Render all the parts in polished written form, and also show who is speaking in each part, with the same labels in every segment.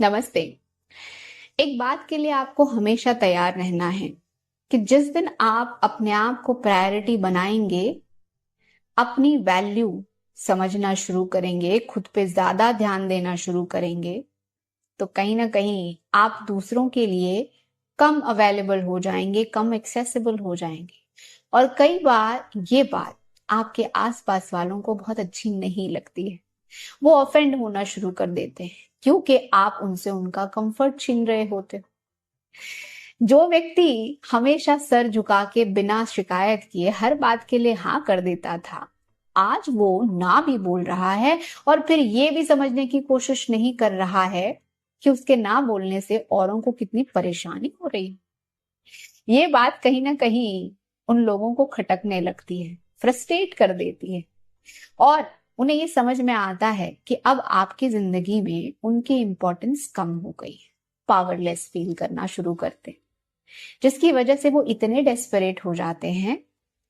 Speaker 1: नमस्ते। एक बात के लिए आपको हमेशा तैयार रहना है कि जिस दिन आप अपने आप को प्रायोरिटी बनाएंगे, अपनी वैल्यू समझना शुरू करेंगे, खुद पे ज्यादा ध्यान देना शुरू करेंगे, तो कहीं ना कहीं आप दूसरों के लिए कम अवेलेबल हो जाएंगे, कम एक्सेसिबल हो जाएंगे। और कई बार ये बात आपके आसपास वालों को बहुत अच्छी नहीं लगती है। वो ऑफेंड होना शुरू कर देते हैं क्योंकि आप उनसे उनका कंफर्ट छीन रहे होते हो। जो व्यक्ति हमेशा सर झुका के बिना शिकायत किए हर बात के लिए हाँ कर देता था, आज वो ना भी बोल रहा है और फिर ये भी समझने की कोशिश नहीं कर रहा है कि उसके ना बोलने से औरों को कितनी परेशानी हो रही है। ये बात कहीं ना कहीं उन लोगों को खटकने लगती है, फ्रस्ट्रेट कर देती है और उन्हें ये समझ में आता है कि अब आपकी जिंदगी में उनकी इंपॉर्टेंस कम हो गई है। पावरलेस फील करना शुरू करते हैं, जिसकी वजह से वो इतने डेस्परेट हो जाते हैं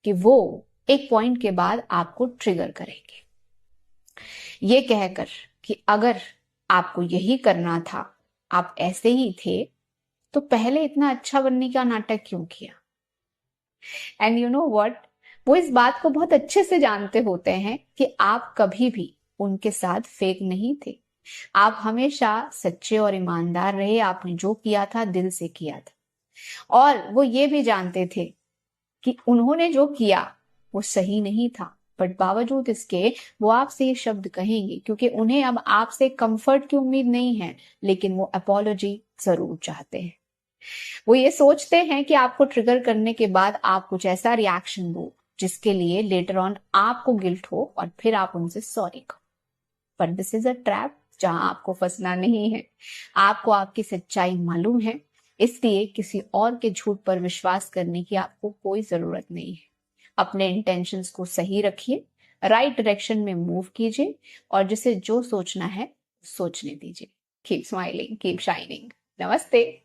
Speaker 1: कि वो एक पॉइंट के बाद आपको ट्रिगर करेंगे, ये कहकर कि अगर आपको यही करना था, आप ऐसे ही थे, तो पहले इतना अच्छा बनने का नाटक क्यों किया। एंड यू नो व्हाट, वो इस बात को बहुत अच्छे से जानते होते हैं कि आप कभी भी उनके साथ फेक नहीं थे। आप हमेशा सच्चे और ईमानदार रहे, आपने जो किया था दिल से किया था। और वो ये भी जानते थे कि उन्होंने जो किया वो सही नहीं था, बट बावजूद इसके वो आपसे ये शब्द कहेंगे क्योंकि उन्हें अब आपसे कंफर्ट की उम्मीद नहीं है, लेकिन वो अपॉलॉजी जरूर चाहते हैं। वो ये सोचते हैं कि आपको ट्रिगर करने के बाद आप कुछ ऐसा रिएक्शन दो जिसके लिए लेटर ऑन आपको गिल्ट हो और फिर आप उनसे सॉरी कहो। पर दिस इज अ ट्रैप जहां आपको फंसना नहीं है। आपको आपकी सच्चाई मालूम है, इसलिए किसी और के झूठ पर विश्वास करने की आपको कोई जरूरत नहीं है। अपने इंटेंशंस को सही रखिए, राइट डायरेक्शन में मूव कीजिए और जिसे जो सोचना है सोचने दीजिए। Keep smiling, keep shining. नमस्ते।